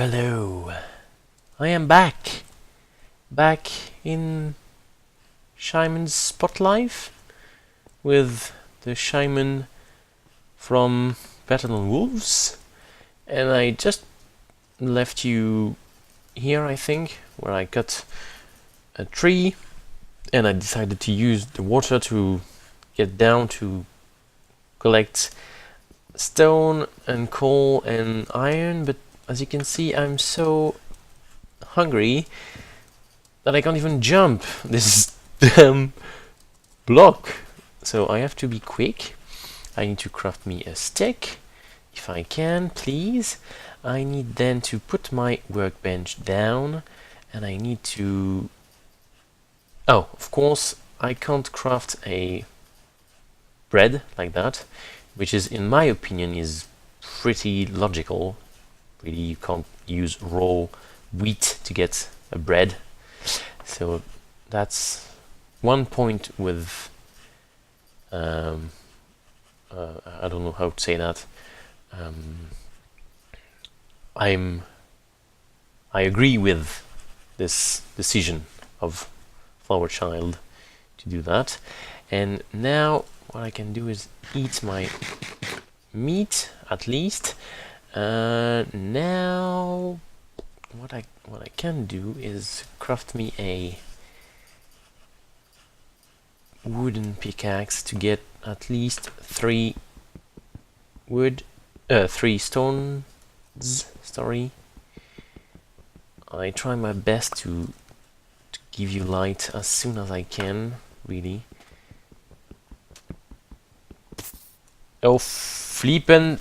Hello. I am back in CH4IMONS SPOTLIFE with the Shaman from Battle on Wolves, and I just left you here, I think, where I cut a tree, and I decided to use the water to get down to collect stone and coal and iron, but as you can see, I'm so hungry that I can't even jump this damn block. So I have to be quick. I need to craft me a stick, if I can, please. I need then to put my workbench down, and I need to... Oh, of course, I can't craft a bread like that, which is, in my opinion, is pretty logical. Really, you can't use raw wheat to get a bread. So that's one point with I don't know how to say that. I agree with this decision of Flower Child to do that. And now what I can do is eat my meat at least. Now what I can do is craft me a wooden pickaxe to get at least 3 wood, 3 stones. Sorry. I try my best to give you light as soon as I can, really. Oh, flippin',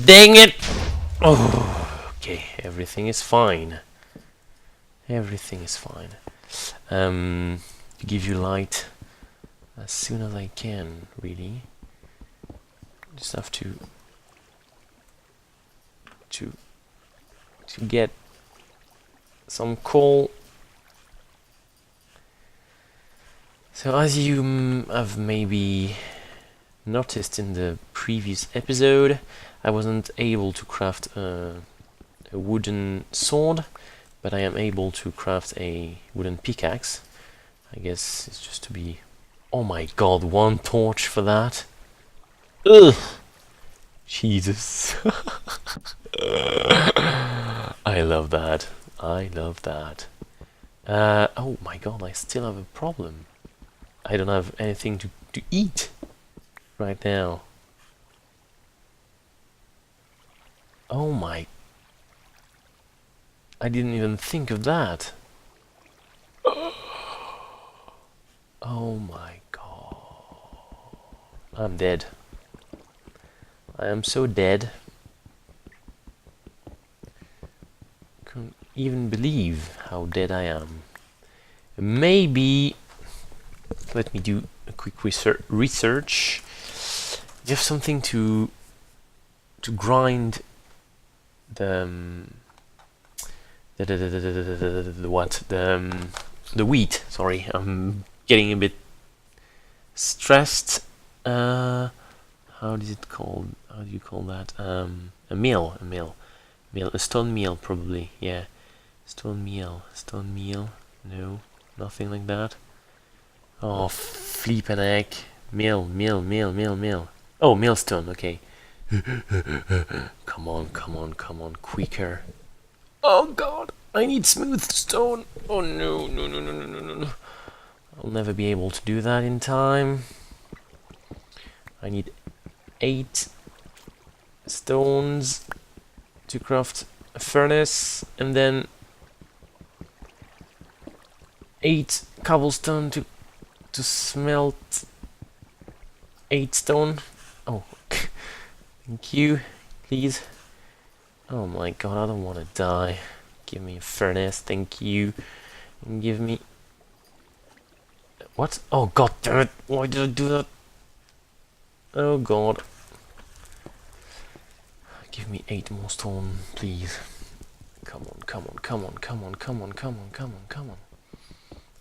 dang it! Oh, okay, everything is fine. Everything is fine. To give you light as soon as I can, really. Just have to get some coal. So as you have maybe noticed in the previous episode, I wasn't able to craft a wooden sword, but I am able to craft a wooden pickaxe. I guess it's just to be... Oh my god, 1 torch for that? Ugh! Jesus. I love that. I love that. Oh my god, I still have a problem. I don't have anything to eat right now. Oh my... I didn't even think of that. Oh my god. I'm dead. I am so dead. Can't even believe how dead I am. Maybe... Let me do a quick research. You have something to grind the wheat. Sorry, I'm getting a bit stressed. How is it called? How do you call that? A mill, a stone mill, probably. Yeah, stone mill. No, nothing like that. Oh, flippin' heck. Mill. Oh, millstone, okay. Come on, quicker. Oh god, I need smooth stone. Oh no. I'll never be able to do that in time. I need 8 stones to craft a furnace, and then 8 cobblestone to smelt 8 stone. Oh, thank you, please. Oh my god, I don't want to die. Give me a furnace, thank you. And give me... What? Oh god damn it, why did I do that? Oh god. Give me 8 more stone, please. Come on.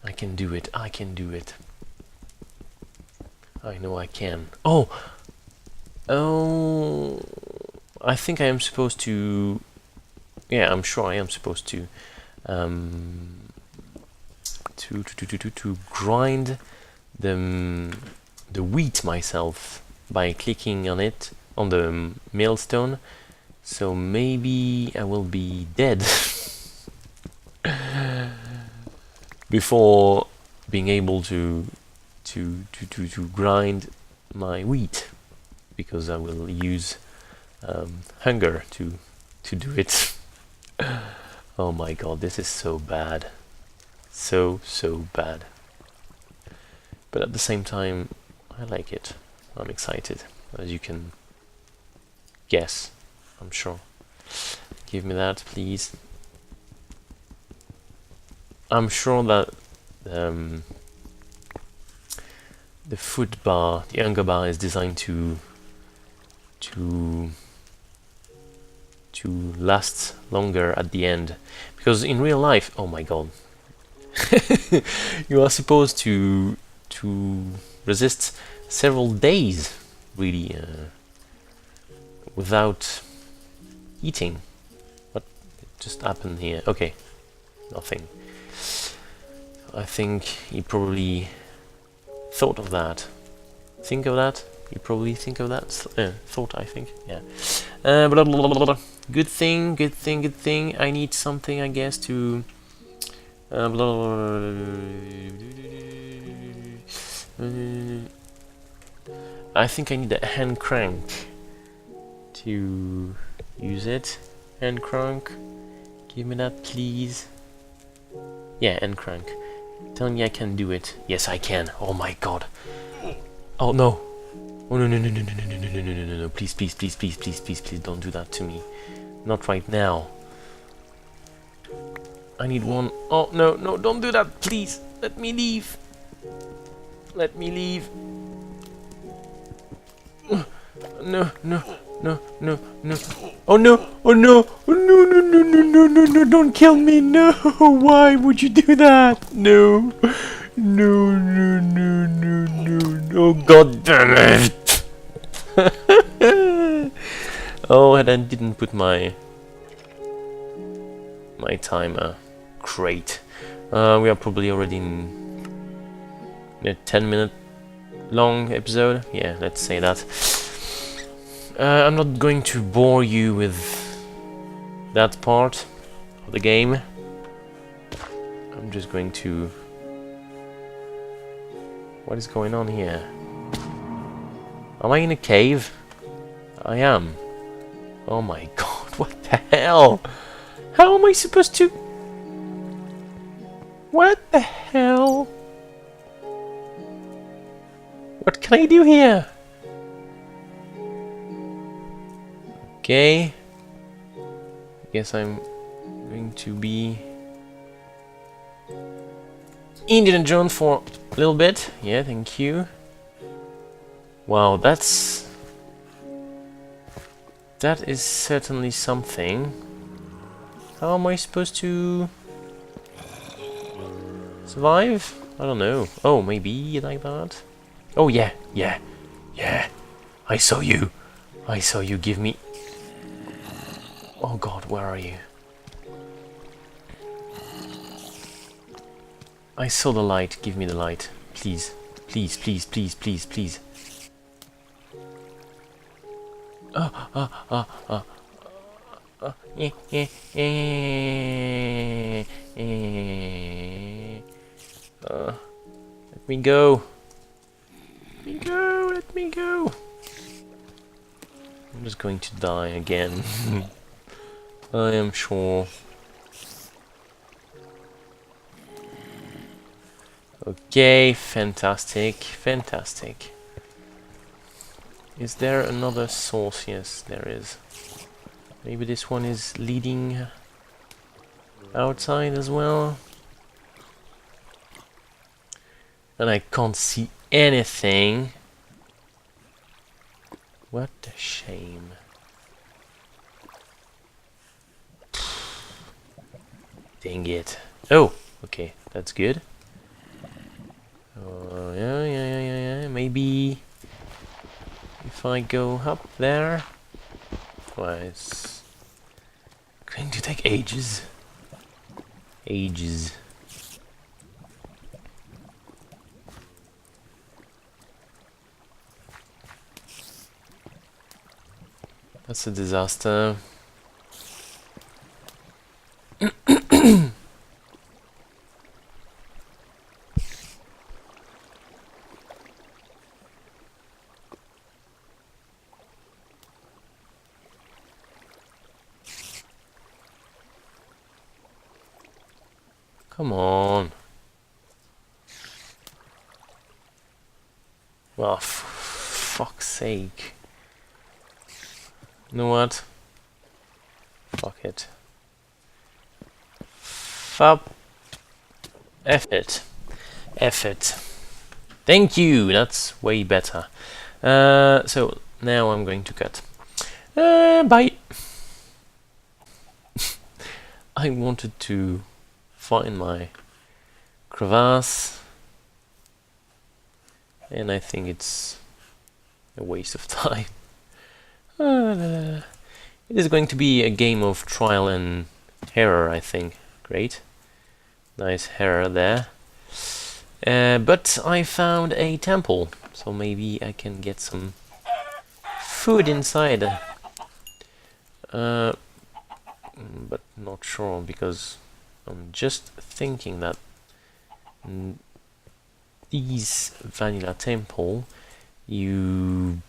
I can do it. I know I can. Oh! I think I am supposed to Yeah, I'm sure I am supposed to grind the wheat myself by clicking on it on the millstone. So maybe I will be dead before being able to grind my wheat, because I will use hunger to do it. Oh my god, this is so bad. So bad. But at the same time, I like it. I'm excited, as you can guess, I'm sure. Give me that, please. I'm sure that the food bar, the hunger bar, is designed to last longer at the end, because in real life, oh my god, you are supposed to resist several days, really, without eating. What just happened here? Okay, nothing. I think he probably thought of that. Think of that? You probably think of that? Thought, I think. Yeah. Blah, blah, blah, blah. Good thing, good thing, good thing. I need something, I guess, to... blah, blah, blah. I think I need a hand crank to use it. Hand crank. Give me that, please. Yeah, hand crank. Tell me I can do it. Yes, I can. Oh my god. Oh no. Oh no no no no no no no no no no no no, please please please please please please please don't do that to me. Not right now. I need one. Oh no no, don't do that, please. Let me leave. Let me leave. No no no no no. Oh no oh no oh no no no no no no no, don't kill me. No, why would you do that? No. No no no no no no, god damn it. Oh, and I didn't put my timer. Great. We are probably already in a 10-minute long episode. Yeah, let's say that. I'm not going to bore you with that part of the game. I'm just going to... What is going on here? Am I in a cave? I am. Oh my god, what the hell? How am I supposed to... What the hell? What can I do here? Okay. I guess I'm going to be Indiana Jones for a little bit. Yeah, thank you. Wow, that is certainly something. How am I supposed to survive? I don't know. Oh, maybe like that. Oh yeah, yeah, yeah. I saw you. I saw you. Give me... Oh god, where are you? I saw the light. Give me the light. Please. Please, please, please, please, please. Let me go. Let me go. Let me go. I'm just going to die again. I am sure. Okay, fantastic, fantastic. Is there another source? Yes, there is. Maybe this one is leading outside as well. And I can't see anything. What a shame. Dang it. Oh, okay, that's good. Yeah. Maybe if I go up there. Well, it's going to take ages. Ages. That's a disaster. Come on. Oh, fuck's sake. You know what? Fuck it. F it. F it. Thank you! That's way better. So, now I'm going to cut. Bye! I wanted to find my crevasse, and I think it's a waste of time. It is going to be a game of trial and error, I think. Great. Nice error there. But I found a temple, so maybe I can get some food inside. But not sure, because I'm just thinking that these vanilla temple, you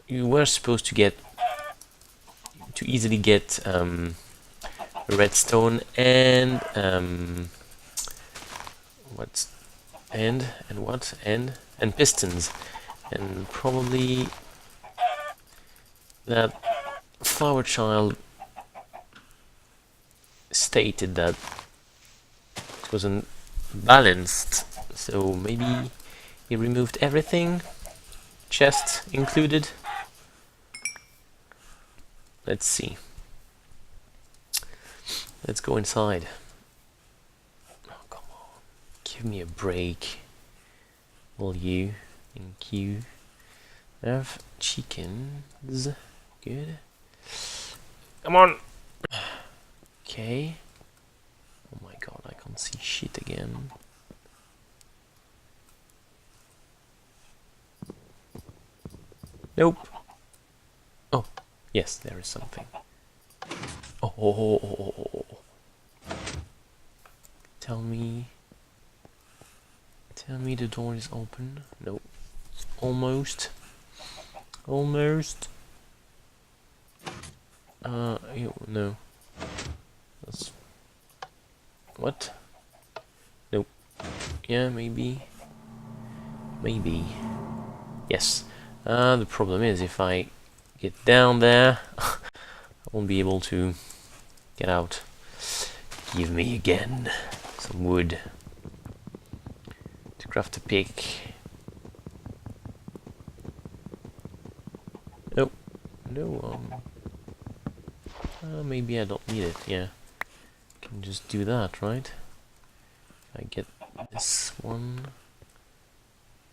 were supposed to easily get redstone and pistons, and probably that flower child stated that it wasn't balanced, so maybe he removed everything, chest included. Let's see. Let's go inside. Oh, come on. Give me a break. Will you? Thank you. I have chickens. Good. Come on! Okay. Oh my god, I can't see shit again. Nope. Oh, yes, there is something. Oh. Tell me the door is open. Nope. Almost. No. That's... What? Nope. Yeah, maybe. Yes. The problem is, if I get down there, I won't be able to get out. Give me again some wood to craft a pick. Nope. No, maybe I don't need it, yeah. Can just do that, right? I get this one.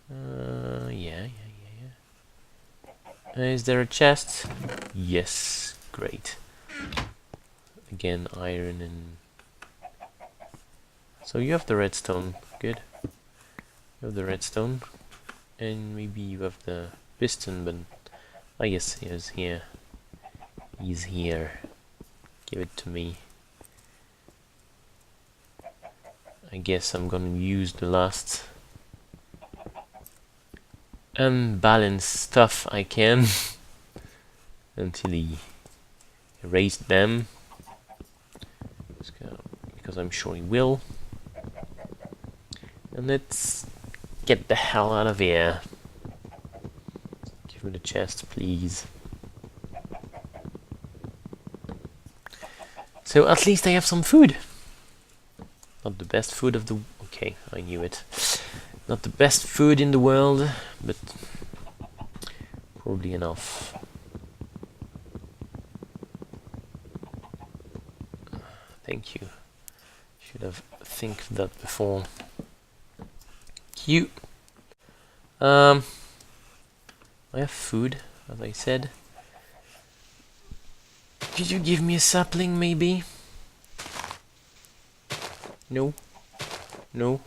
Yeah. Is there a chest? Yes, great. Again, iron and... So you have the redstone, good. You have the redstone. And maybe you have the piston, but I guess he's here. He's here. Give it to me. I guess I'm gonna use the last unbalanced stuff I can until he erased them, because I'm sure he will. And let's get the hell out of here. Give me the chest, please. So at least I have some food. Not the best food of the... Okay, I knew it. Not the best food in the world, but probably enough. Thank you. Should have think of that before. Cute. I have food, as I said. Could you give me a sapling, maybe? No. No.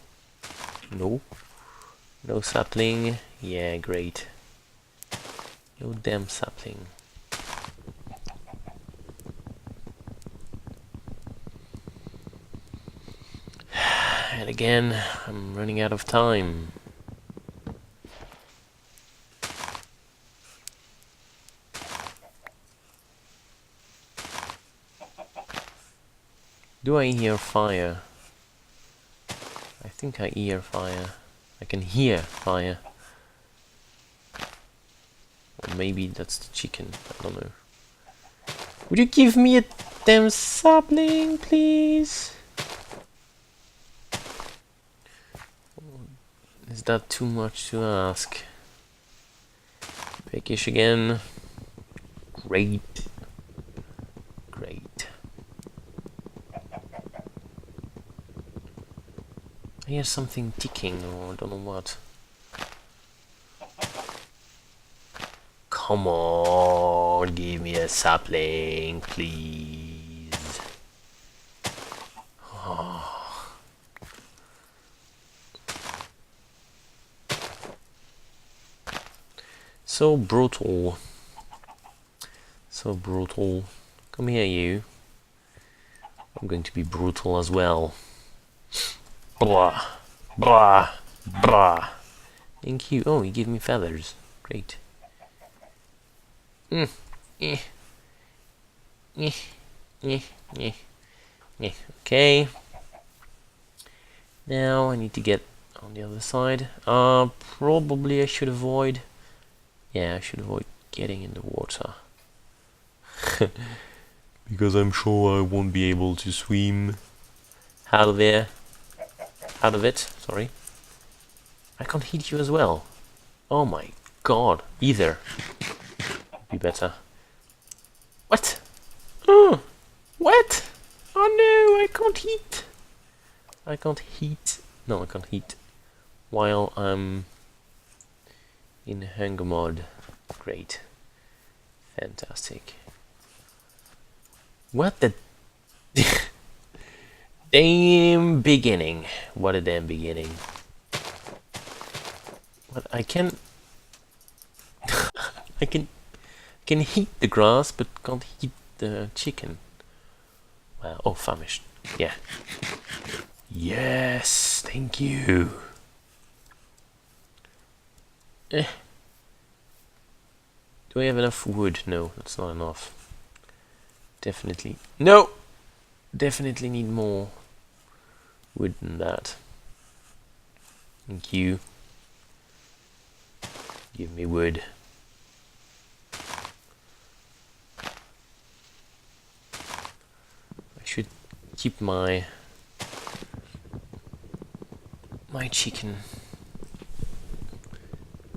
No. No sapling. Yeah, great. No damn sapling. And again, I'm running out of time. Do I hear fire? I think I hear fire. I can hear fire. Or maybe that's the chicken. I don't know. Would you give me a damn sapling, please? Is that too much to ask? Peckish again. Great. Great. I hear something ticking, or I don't know what. Come on, give me a sapling, please. Oh. So brutal. So brutal. Come here, you. I'm going to be brutal as well. Blah. Blah. Blah. Thank you. Oh, he gave me feathers. Great. Okay. Now I need to get on the other side. Probably I should avoid... Yeah, I should avoid getting in the water. Because I'm sure I won't be able to swim out of there. Out of it, sorry. I can't hit you as well. Oh my god, either. Be better. What? Oh, what? Oh no, I can't hit. I can't hit. No, I can't hit. While I'm in hunger mode. Great. Fantastic. What the... damn beginning. What a damn beginning. But I can... I can hit the grass, but can't hit the chicken. Wow. Oh, famished. Yeah. Yes, thank you. Do I have enough wood? No, that's not enough. Definitely. No! Definitely need more wood than that. Thank you. Give me wood. I should keep my chicken,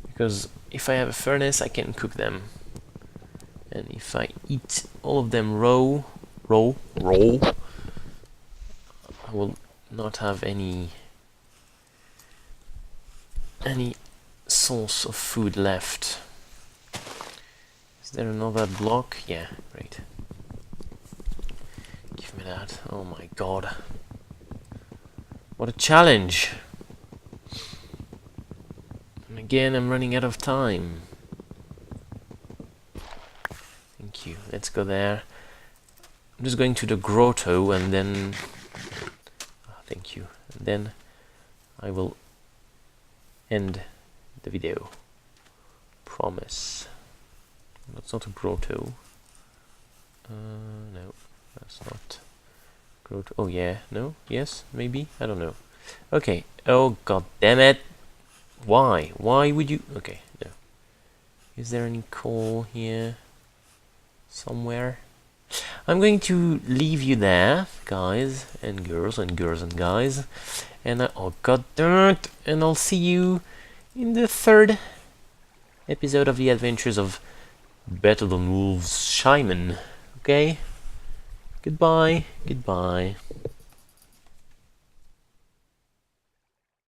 because if I have a furnace I can cook them, and if I eat all of them raw, I will not have any source of food left. Is there another block? Yeah, great. Give me that. Oh my god. What a challenge! And again, I'm running out of time. Thank you. Let's go there. I'm just going to the grotto and then... thank you. And then I will end the video. Promise. That's not a grotto. No, that's not... grotto. Oh yeah, no, yes, maybe, I don't know. Okay, oh god damn it. Why would you... okay, no. Is there any coal here somewhere? I'm going to leave you there, guys and girls and guys, and oh god damn it, and I'll see you in the third episode of the adventures of Better Than Wolves Shaiman. Okay, goodbye.